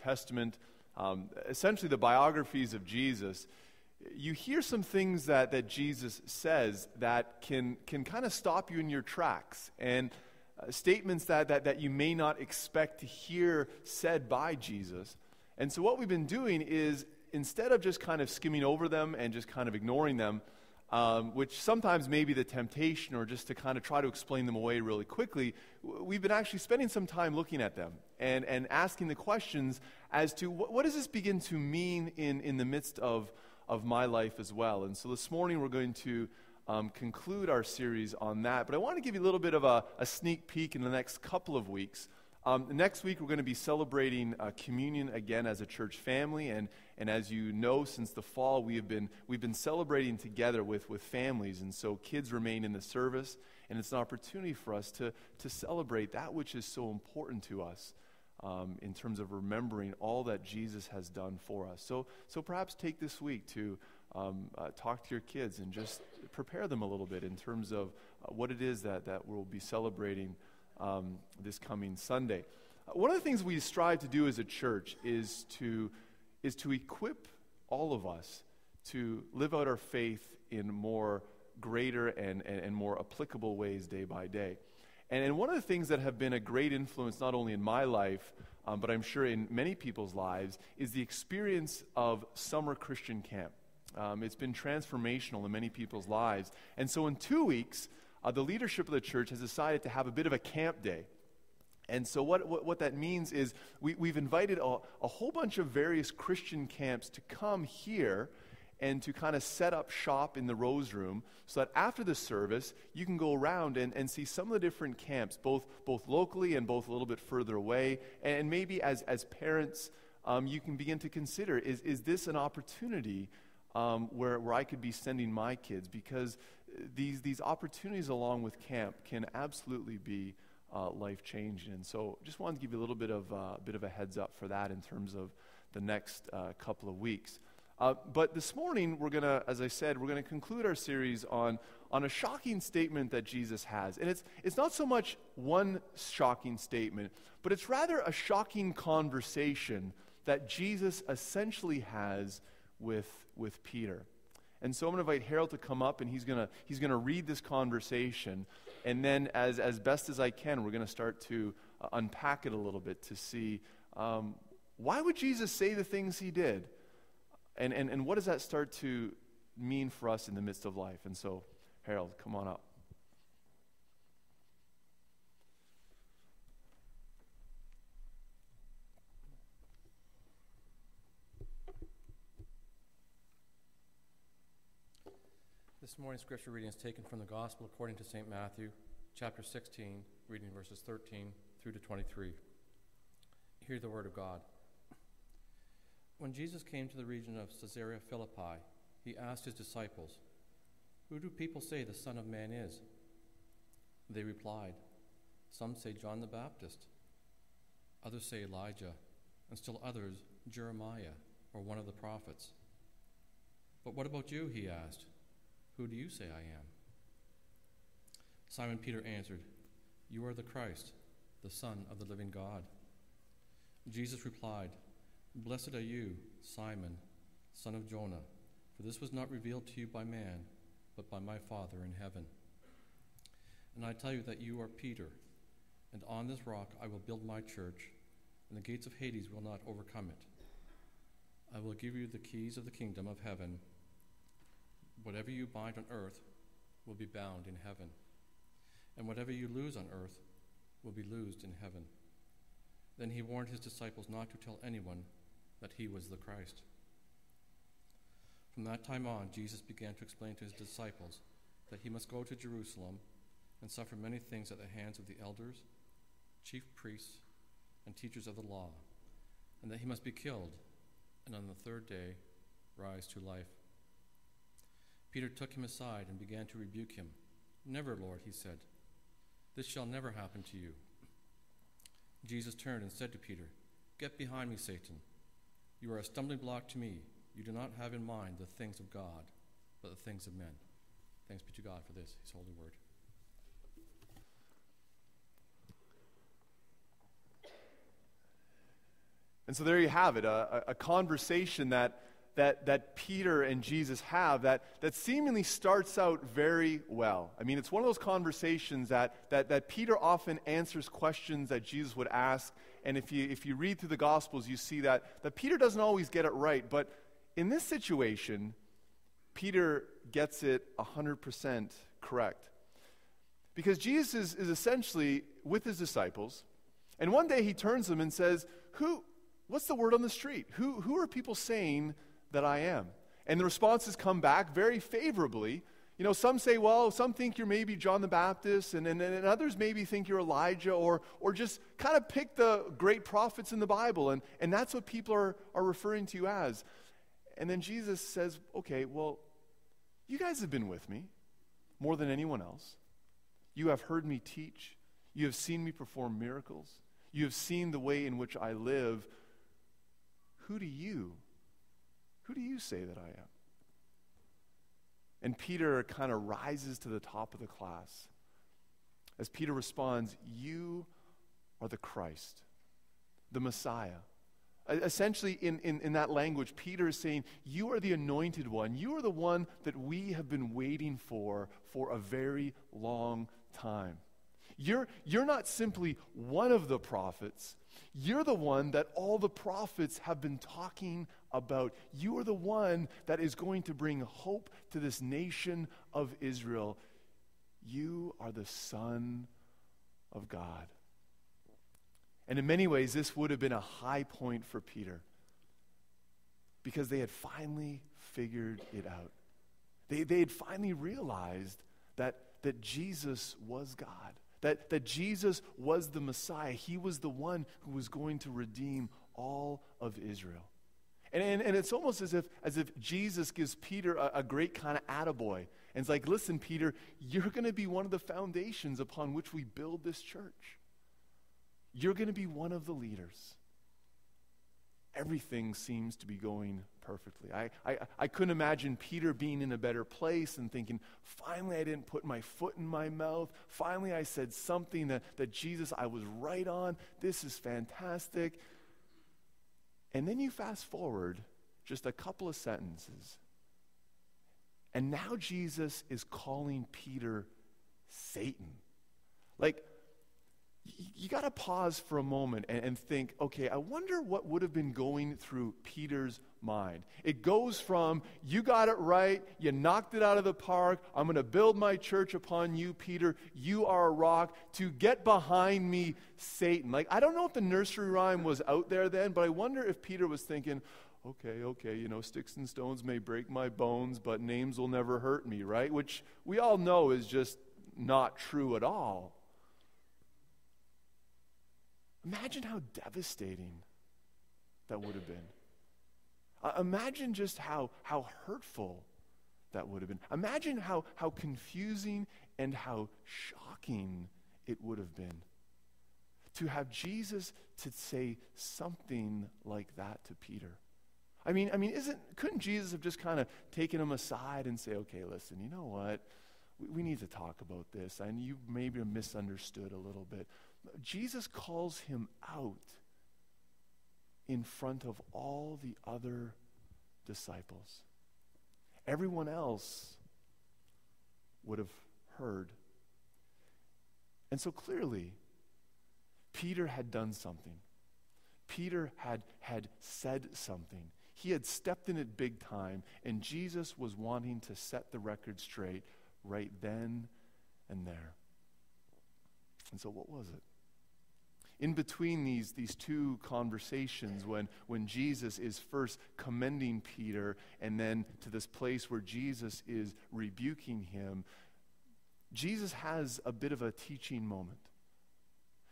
Testament, essentially the biographies of Jesus, you hear some things that Jesus says that can kind of stop you in your tracks, and statements that you may not expect to hear said by Jesus. And so what we've been doing is, instead of just kind of skimming over them and just kind of ignoring them, which sometimes may be the temptation, or just to kind of try to explain them away really quickly, we've been actually spending some time looking at them and asking the questions as to what does this begin to mean in the midst of my life as well. And so this morning we're going to conclude our series on that. But I want to give you a little bit of a sneak peek in the next couple of weeks. Next week we're going to be celebrating communion again as a church family, and as you know, since the fall we've been celebrating together with families, and so kids remain in the service, and it's an opportunity for us to celebrate that which is so important to us in terms of remembering all that Jesus has done for us. So perhaps take this week to talk to your kids and just prepare them a little bit in terms of what it is that we'll be celebrating this coming Sunday. One of the things we strive to do as a church is to equip all of us to live out our faith in more greater and more applicable ways day by day. And one of the things that have been a great influence, not only in my life, but I'm sure in many people's lives, is the experience of summer Christian camp. It's been transformational in many people's lives. And so in 2 weeks, the leadership of the church has decided to have a bit of a camp day. And so what that means is we've invited a whole bunch of various Christian camps to come here and to kind of set up shop in the Rose Room, so that after the service, you can go around and see some of the different camps, both locally and both a little bit further away. And maybe as parents, you can begin to consider, is this an opportunity where I could be sending my kids? Because these opportunities along with camp can absolutely be life-changing. And so just wanted to give you a little bit of a heads up for that in terms of the next couple of weeks. But this morning, we're going to, as I said, we're going to conclude our series on a shocking statement that Jesus has. And it's not so much one shocking statement, but it's rather a shocking conversation that Jesus essentially has with Peter. And so I'm going to invite Harold to come up, and he's going to read this conversation. And then as best as I can, we're going to start to unpack it a little bit to see why would Jesus say the things he did? And what does that start to mean for us in the midst of life? And so, Harold, come on up. This morning's scripture reading is taken from the Gospel according to St. Matthew, chapter 16, reading verses 13 through to 23. Hear the word of God. When Jesus came to the region of Caesarea Philippi, he asked his disciples, "Who do people say the Son of Man is?" They replied, "Some say John the Baptist, others say Elijah, and still others Jeremiah or one of the prophets." "But what about you?" he asked. "Who do you say I am?" Simon Peter answered, "You are the Christ, the Son of the living God." Jesus replied, "Blessed are you, Simon, son of Jonah, for this was not revealed to you by man, but by my Father in heaven. And I tell you that you are Peter, and on this rock I will build my church, and the gates of Hades will not overcome it. I will give you the keys of the kingdom of heaven. Whatever you bind on earth will be bound in heaven, and whatever you loose on earth will be loosed in heaven." Then he warned his disciples not to tell anyone that he was the Christ. From that time on, Jesus began to explain to his disciples that he must go to Jerusalem and suffer many things at the hands of the elders, chief priests, and teachers of the law, and that he must be killed, and on the third day rise to life. Peter took him aside and began to rebuke him. "Never, Lord," he said. "This shall never happen to you." Jesus turned and said to Peter, "Get behind me, Satan. You are a stumbling block to me. You do not have in mind the things of God, but the things of men." Thanks be to God for this, his holy word. And so there you have it, a conversation that Peter and Jesus have that seemingly starts out very well. I mean, it's one of those conversations that Peter often answers questions that Jesus would ask. And if you read through the Gospels, you see that Peter doesn't always get it right. But in this situation, Peter gets it 100% correct. Because Jesus is essentially with his disciples, and one day he turns to them and says, what's the word on the street? Who are people saying that I am? And the responses come back very favorably. You know, some say, well, some think you're maybe John the Baptist, and others maybe think you're Elijah, or just kind of pick the great prophets in the Bible, and that's what people are referring to you as. And then Jesus says, okay, well, you guys have been with me more than anyone else. You have heard me teach. You have seen me perform miracles. You have seen the way in which I live. Who do you say that I am? And Peter kind of rises to the top of the class. As Peter responds, you are the Christ, the Messiah. Essentially, in that language, Peter is saying, you are the anointed one. You are the one that we have been waiting for a very long time. You're not simply one of the prophets. You're the one that all the prophets have been talking about. You are the one that is going to bring hope to this nation of Israel. You are the Son of God. And in many ways, this would have been a high point for Peter, because they had finally figured it out. They had finally realized that Jesus was God. That Jesus was the Messiah. He was the one who was going to redeem all of Israel. And it's almost as if Jesus gives Peter a great kind of attaboy. And it's like, listen, Peter, you're going to be one of the foundations upon which we build this church. You're going to be one of the leaders. Everything seems to be going perfectly. I couldn't imagine Peter being in a better place and thinking, finally I didn't put my foot in my mouth. Finally I said something that Jesus, I was right on. This is fantastic. And then you fast forward just a couple of sentences. And now Jesus is calling Peter Satan. Like, you got to pause for a moment and think, okay, I wonder what would have been going through Peter's mind. It goes from, you got it right, you knocked it out of the park, I'm going to build my church upon you, Peter, you are a rock, to get behind me, Satan. Like, I don't know if the nursery rhyme was out there then, but I wonder if Peter was thinking, okay, you know, sticks and stones may break my bones, but names will never hurt me, right? Which we all know is just not true at all. Imagine how devastating that would have been. Imagine just how hurtful that would have been. Imagine how confusing and how shocking it would have been to have Jesus to say something like that to Peter. I mean, couldn't Jesus have just kind of taken him aside and say, okay, listen, you know what? We need to talk about this. And you maybe misunderstood a little bit. Jesus calls him out in front of all the other disciples. Everyone else would have heard. And so clearly, Peter had done something. Peter had said something. He had stepped in it big time, and Jesus was wanting to set the record straight right then and there. And so what was it? In between these two conversations, when Jesus is first commending Peter and then to this place where Jesus is rebuking him, Jesus has a bit of a teaching moment.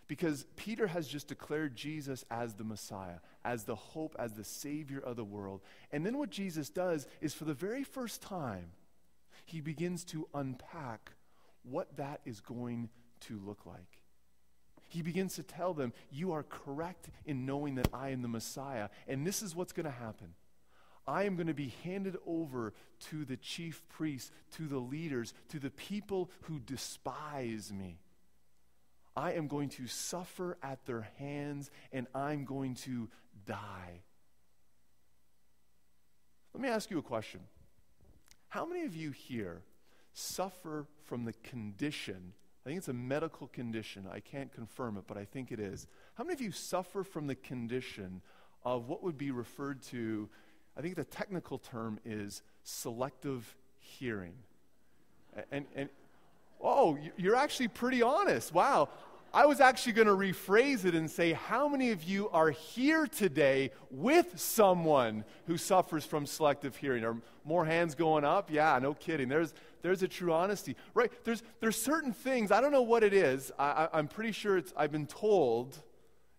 Because Peter has just declared Jesus as the Messiah, as the hope, as the Savior of the world. And then what Jesus does is, for the very first time, he begins to unpack what that is going to look like. He begins to tell them, you are correct in knowing that I am the Messiah, and this is what's going to happen. I am going to be handed over to the chief priests, to the leaders, to the people who despise me. I am going to suffer at their hands, and I'm going to die. Let me ask you a question. How many of you here suffer from the condition, I think it's a medical condition, I can't confirm it, but I think it is. How many of you suffer from the condition of what would be referred to, I think the technical term is selective hearing? And oh, you're actually pretty honest. Wow. I was actually going to rephrase it and say, how many of you are here today with someone who suffers from selective hearing? Are more hands going up? Yeah, no kidding. There's a true honesty. Right, there's certain things, I don't know what it is. I'm pretty sure I've been told,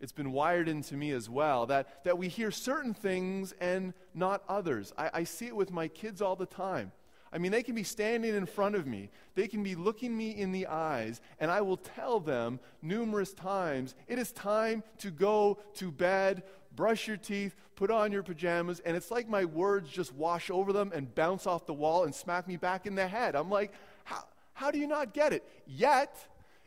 it's been wired into me as well, that we hear certain things and not others. I see it with my kids all the time. I mean, they can be standing in front of me. They can be looking me in the eyes, and I will tell them numerous times, it is time to go to bed, brush your teeth, put on your pajamas, and it's like my words just wash over them and bounce off the wall and smack me back in the head. I'm like, how do you not get it? Yet,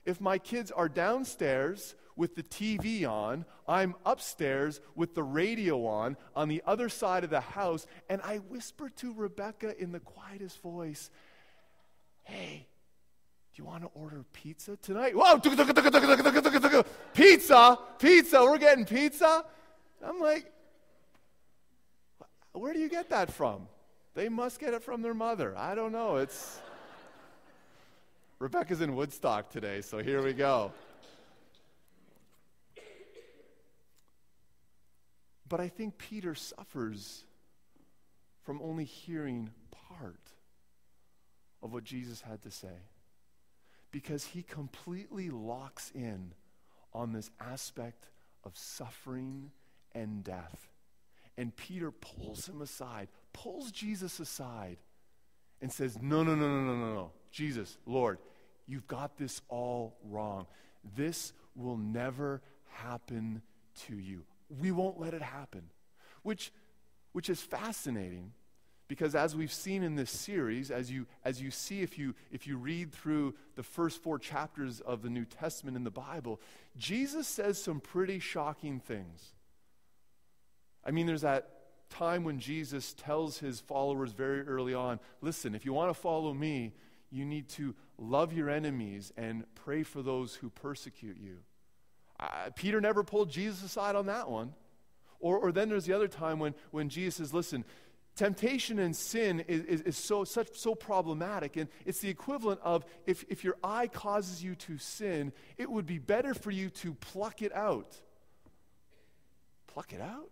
if my kids are downstairs with the TV on, I'm upstairs with the radio on the other side of the house, and I whisper to Rebecca in the quietest voice, hey, do you want to order pizza tonight? Whoa! Pizza, we're getting pizza? I'm like, where do you get that from? They must get it from their mother. I don't know. Rebecca's in Woodstock today, so here we go. But I think Peter suffers from only hearing part of what Jesus had to say, because he completely locks in on this aspect of suffering and death. And Peter pulls him aside, pulls Jesus aside, and says, no, Jesus, Lord, you've got this all wrong. This will never happen to you. We won't let it happen, which is fascinating, because as we've seen in this series, as you see if you read through the first 4 chapters of the New Testament in the Bible, Jesus says some pretty shocking things. I mean, there's that time when Jesus tells his followers very early on, listen, if you want to follow me, you need to love your enemies and pray for those who persecute you. Peter never pulled Jesus aside on that one. Or then there's the other time when Jesus says, listen, temptation and sin is so problematic, and it's the equivalent of if your eye causes you to sin, it would be better for you to pluck it out. Pluck it out?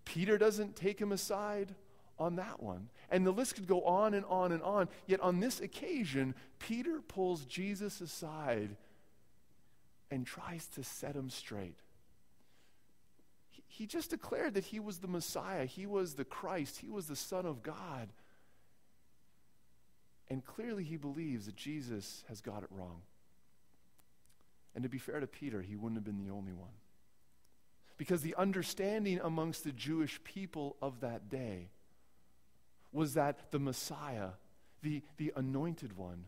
Peter doesn't take him aside on that one. And the list could go on and on and on. Yet on this occasion, Peter pulls Jesus aside and tries to set him straight. He just declared that he was the Messiah. He was the Christ. He was the Son of God. And clearly he believes that Jesus has got it wrong. And to be fair to Peter, he wouldn't have been the only one. Because the understanding amongst the Jewish people of that day was that the Messiah, the anointed one,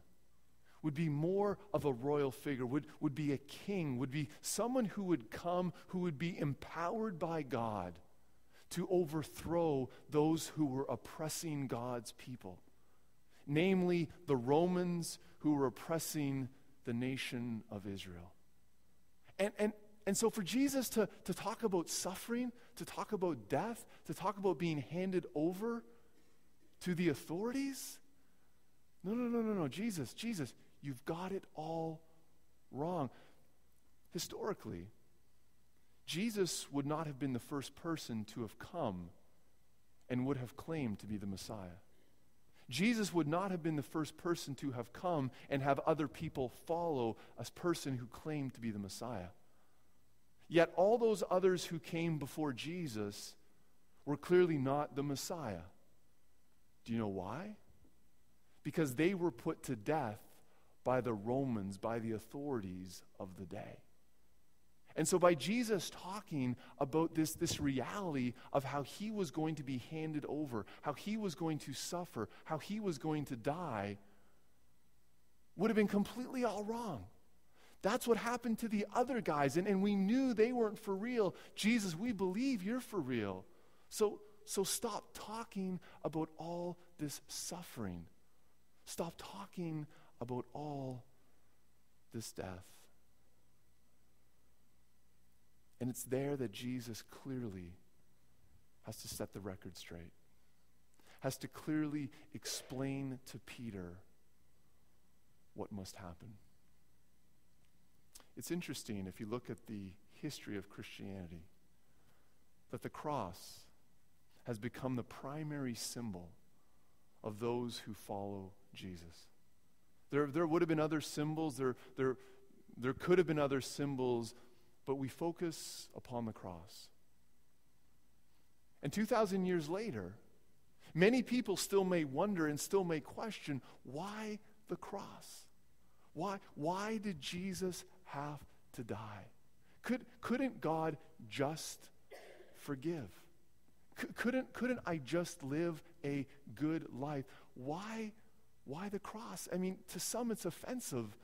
would be more of a royal figure, would be a king, would be someone who would come, who would be empowered by God to overthrow those who were oppressing God's people, namely the Romans who were oppressing the nation of Israel. And so for Jesus to talk about suffering, to talk about death, to talk about being handed over to the authorities, no, Jesus, you've got it all wrong. Historically, Jesus would not have been the first person to have come and would have claimed to be the Messiah. Jesus would not have been the first person to have come and have other people follow a person who claimed to be the Messiah. Yet all those others who came before Jesus were clearly not the Messiah. Do you know why? Because they were put to death by the Romans, by the authorities of the day. And so by Jesus talking about this reality of how he was going to be handed over, how he was going to suffer, how he was going to die, would have been completely all wrong. That's what happened to the other guys, and we knew they weren't for real. Jesus, we believe you're for real. So stop talking about all this suffering. Stop talking about all this death. And it's there that Jesus clearly has to set the record straight, has to clearly explain to Peter what must happen. It's interesting, if you look at the history of Christianity, that the cross has become the primary symbol of those who follow Jesus. There would have been other symbols, there could have been other symbols, but we focus upon the cross. And 2,000 years later, many people still may wonder and still may question, why the cross? Why did Jesus have to die? Couldn't God just forgive? Couldn't I just live a good life? Why the cross? I mean, to some it's offensive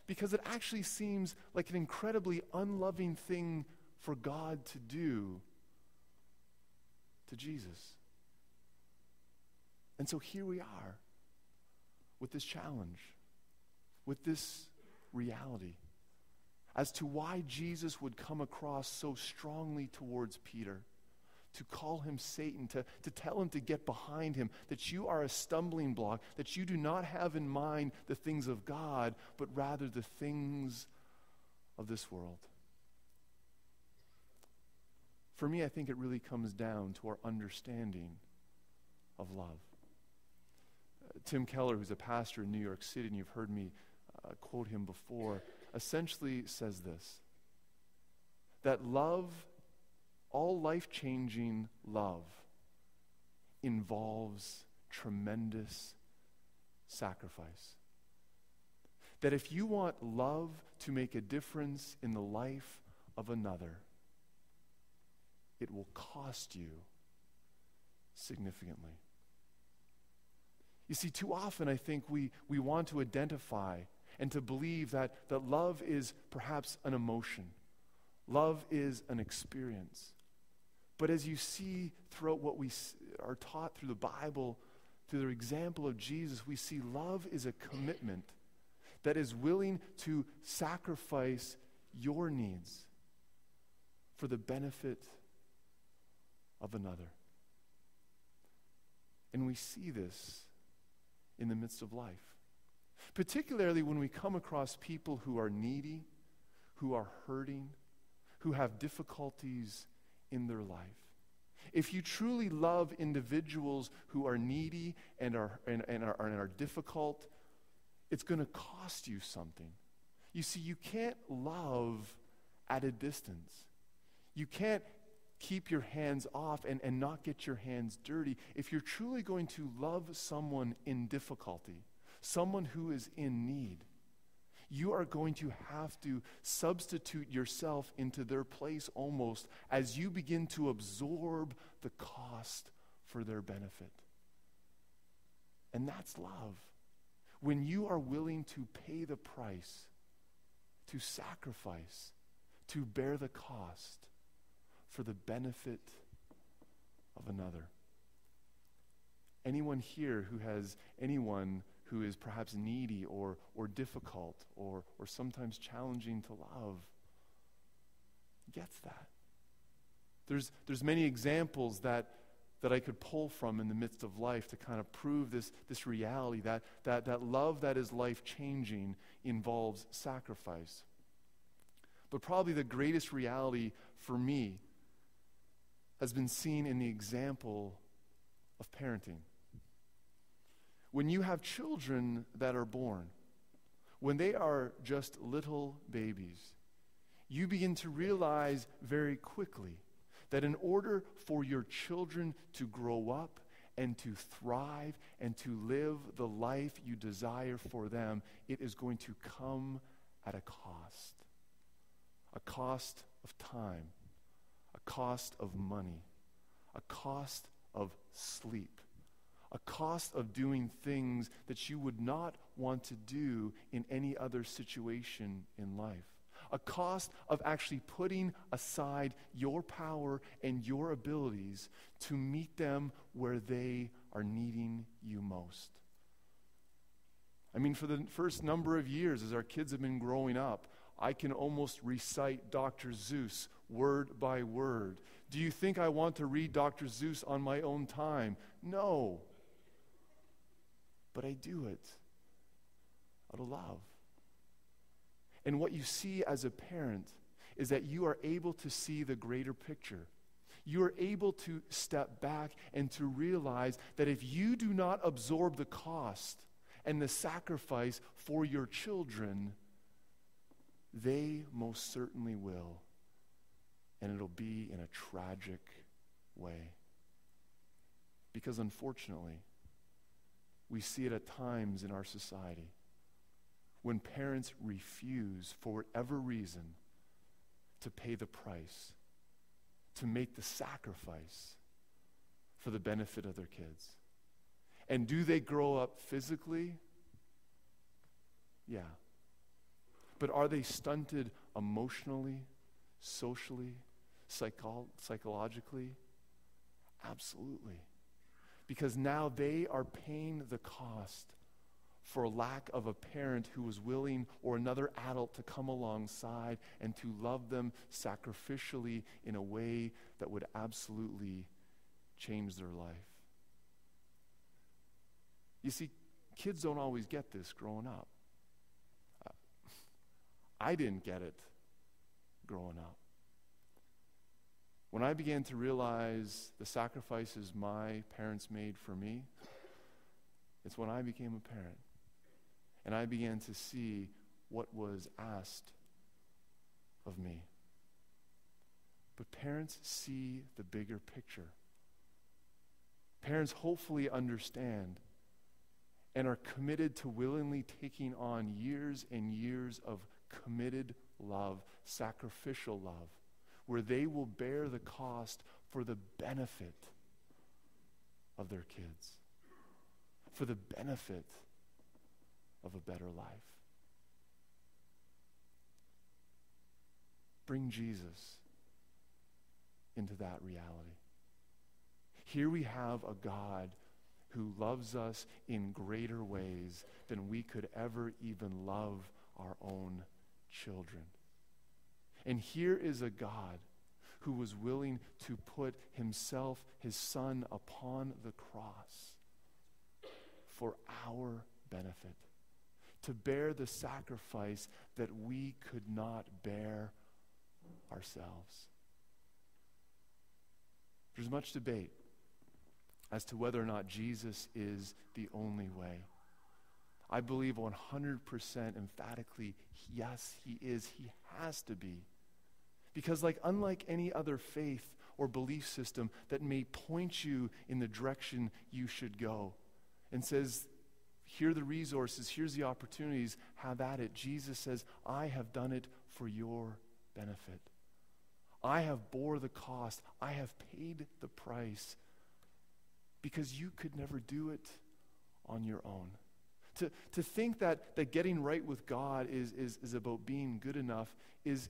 because it actually seems like an incredibly unloving thing for God to do to Jesus. And so here we are with this challenge, with this reality as to why Jesus would come across so strongly towards Peter, to call him Satan, to tell him to get behind him, that you are a stumbling block, that you do not have in mind the things of God, but rather the things of this world. For me, I think it really comes down to our understanding of love. Tim Keller, who's a pastor in New York City, and you've heard me quote him before, essentially says this, that love, all life-changing love, involves tremendous sacrifice. That if you want love to make a difference in the life of another, it will cost you significantly. You see, too often I think we want to identify and to believe that love is perhaps an emotion. Love is an experience. But as you see throughout what we are taught through the Bible, through the example of Jesus, we see love is a commitment that is willing to sacrifice your needs for the benefit of another. And we see this in the midst of life, particularly when we come across people who are needy, who are hurting, who have difficulties in their life. If you truly love individuals who are needy and are difficult, it's going to cost you something. You see, you can't love at a distance. You can't keep your hands off and not get your hands dirty. If you're truly going to love someone in difficulty, someone who is in need, you are going to have to substitute yourself into their place almost as you begin to absorb the cost for their benefit. And that's love. When you are willing to pay the price, to sacrifice, to bear the cost for the benefit of another. Anyone here who has anyone who is perhaps needy or difficult or sometimes challenging to love gets that. There's many examples that I could pull from in the midst of life to kind of prove this reality that love that is life-changing involves sacrifice. But probably the greatest reality for me has been seen in the example of parenting. When you have children that are born, when they are just little babies, you begin to realize very quickly that in order for your children to grow up and to thrive and to live the life you desire for them, it is going to come at a cost. A cost of time, a cost of money, a cost of sleep, a cost of doing things that you would not want to do in any other situation in life. a cost of actually putting aside your power and your abilities to meet them where they are needing you most. I mean, for the first number of years, as our kids have been growing up, I can almost recite Dr. Seuss word by word. Do you think I want to read Dr. Seuss on my own time? No. But I do it out of love. And what you see as a parent is that you are able to see the greater picture. You are able to step back and to realize that if you do not absorb the cost and the sacrifice for your children, they most certainly will. And it'll be in a tragic way. Because unfortunately, we see it at times in our society when parents refuse, for whatever reason, to pay the price, to make the sacrifice for the benefit of their kids. And do they grow up physically? Yeah. But are they stunted emotionally, socially, psychologically? Absolutely. Because now they are paying the cost for lack of a parent who was willing, or another adult, to come alongside and to love them sacrificially in a way that would absolutely change their life. You see, kids don't always get this growing up. I didn't get it growing up. When I began to realize the sacrifices my parents made for me, it's when I became a parent. And I began to see what was asked of me. But parents see the bigger picture. Parents hopefully understand and are committed to willingly taking on years and years of committed love, sacrificial love, where they will bear the cost for the benefit of their kids, for the benefit of a better life. Bring Jesus into that reality. Here we have a God who loves us in greater ways than we could ever even love our own children. And here is a God who was willing to put himself, his son, upon the cross for our benefit, to bear the sacrifice that we could not bear ourselves. There's much debate as to whether or not Jesus is the only way. I believe 100% emphatically, yes, he is. He has to be. Because unlike any other faith or belief system that may point you in the direction you should go and says, here are the resources, here's the opportunities, have at it. Jesus says, I have done it for your benefit. I have bore the cost. I have paid the price because you could never do it on your own. To think that getting right with God is about being good enough is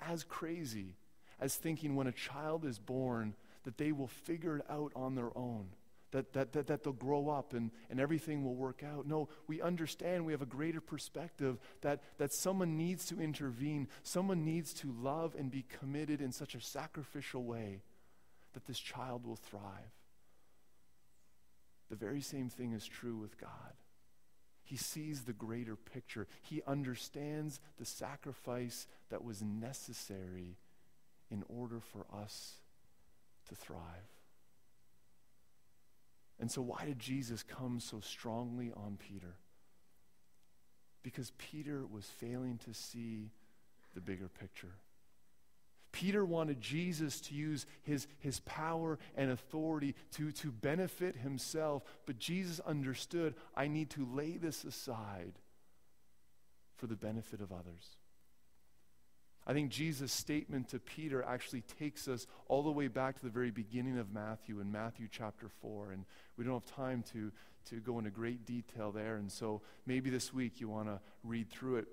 as crazy as thinking when a child is born that they will figure it out on their own, that they'll grow up and everything will work out. No, we understand, we have a greater perspective that someone needs to intervene, someone needs to love and be committed in such a sacrificial way that this child will thrive. The very same thing is true with God. He sees the greater picture. He understands the sacrifice that was necessary in order for us to thrive. And so why did Jesus come so strongly on Peter? Because Peter was failing to see the bigger picture. Peter wanted Jesus to use his power and authority to benefit himself, but Jesus understood, I need to lay this aside for the benefit of others. I think Jesus' statement to Peter actually takes us all the way back to the very beginning of Matthew, in Matthew chapter 4, and we don't have time to go into great detail there, and so maybe this week you want to read through it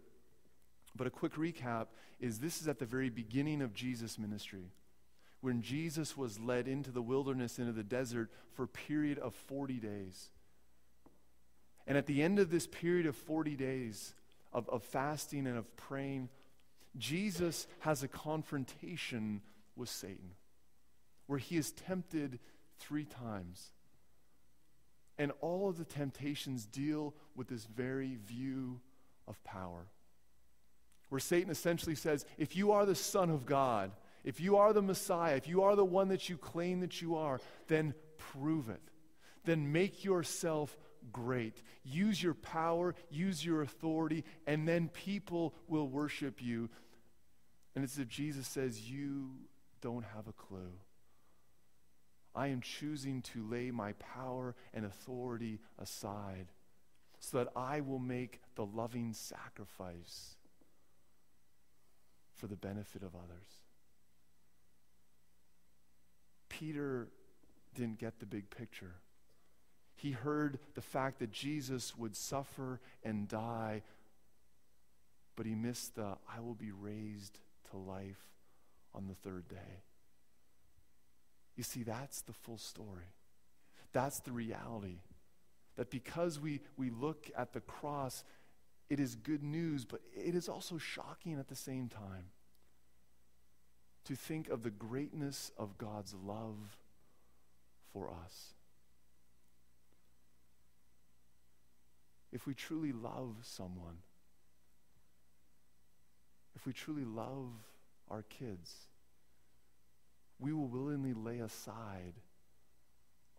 But a quick recap is this is at the very beginning of Jesus' ministry, when Jesus was led into the wilderness, into the desert, for a period of 40 days. And at the end of this period of 40 days of fasting and of praying, Jesus has a confrontation with Satan, where he is tempted 3 times. And all of the temptations deal with this very view of power, where Satan essentially says, if you are the Son of God, if you are the Messiah, if you are the one that you claim that you are, then prove it. Then make yourself great. Use your power, use your authority, and then people will worship you. And it's as if Jesus says, you don't have a clue. I am choosing to lay my power and authority aside so that I will make the loving sacrifice for the benefit of others. Peter didn't get the big picture. He heard the fact that Jesus would suffer and die, but he missed the I will be raised to life on the 3rd day. You see, that's the full story. That's the reality. That because we look at the cross, it is good news, but it is also shocking at the same time to think of the greatness of God's love for us. If we truly love someone, if we truly love our kids, we will willingly lay aside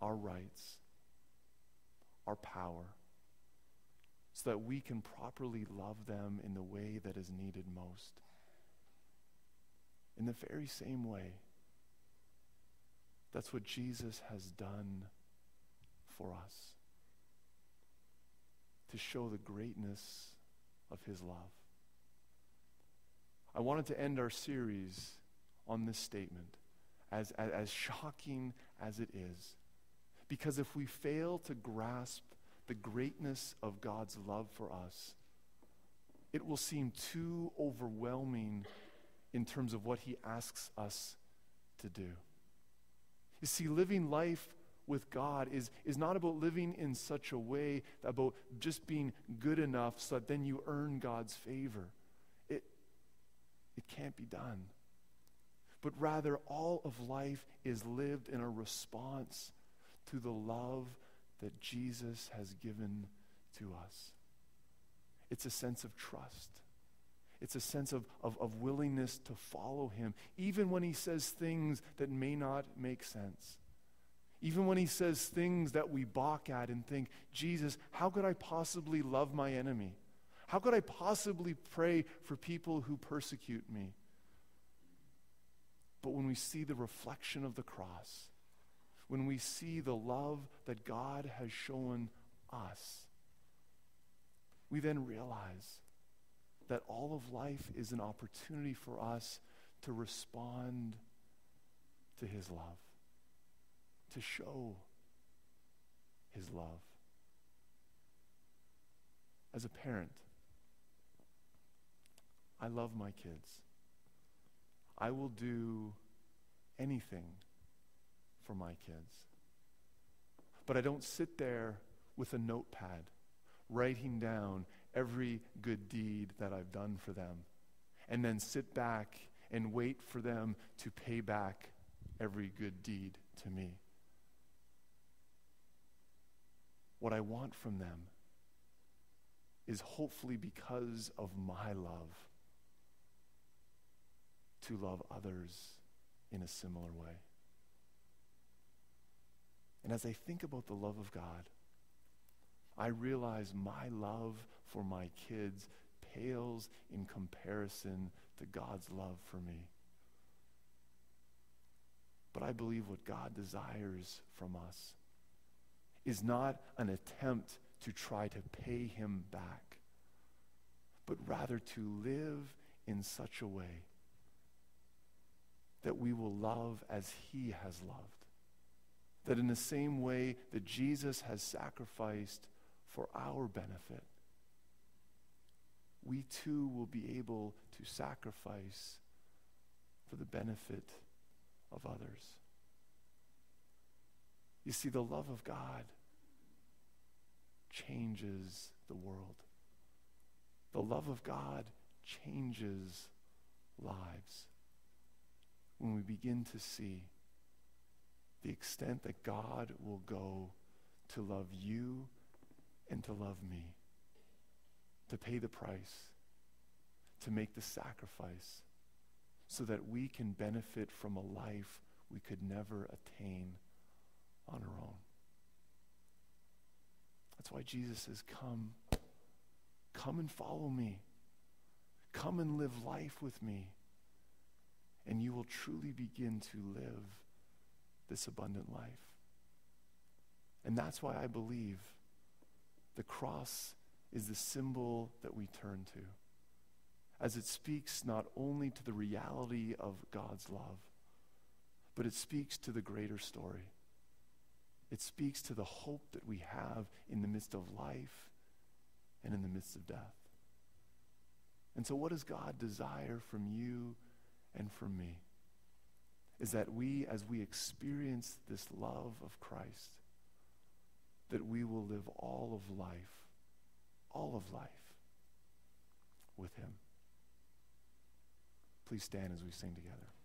our rights, our power, so that we can properly love them in the way that is needed most. In the very same way, that's what Jesus has done for us, to show the greatness of his love. I wanted to end our series on this statement, as shocking as it is, because if we fail to grasp the greatness of God's love for us, it will seem too overwhelming in terms of what he asks us to do. You see, living life with God is not about living in such a way, about just being good enough so that then you earn God's favor. It can't be done. But rather, all of life is lived in a response to the love that Jesus has given to us. It's a sense of trust. It's a sense of willingness to follow him, even when he says things that may not make sense. Even when he says things that we balk at and think, Jesus, how could I possibly love my enemy? How could I possibly pray for people who persecute me? But when we see the reflection of the cross, when we see the love that God has shown us, we then realize that all of life is an opportunity for us to respond to his love, to show his love. As a parent, I love my kids. I will do anything for my kids. But I don't sit there with a notepad writing down every good deed that I've done for them and then sit back and wait for them to pay back every good deed to me. What I want from them is hopefully because of my love to love others in a similar way. And as I think about the love of God, I realize my love for my kids pales in comparison to God's love for me. But I believe what God desires from us is not an attempt to try to pay him back, but rather to live in such a way that we will love as he has loved. That in the same way that Jesus has sacrificed for our benefit, we too will be able to sacrifice for the benefit of others. You see, the love of God changes the world. The love of God changes lives when we begin to see the extent that God will go to love you and to love me, to pay the price, to make the sacrifice, so that we can benefit from a life we could never attain on our own. That's why Jesus says, come and follow me. Come and live life with me, and you will truly begin to live this abundant life. And that's why I believe the cross is the symbol that we turn to, as it speaks not only to the reality of God's love, but it speaks to the greater story. It speaks to the hope that we have in the midst of life and in the midst of death. And so what does God desire from you and from me? Is that we, as we experience this love of Christ, that we will live all of life with him. Please stand as we sing together.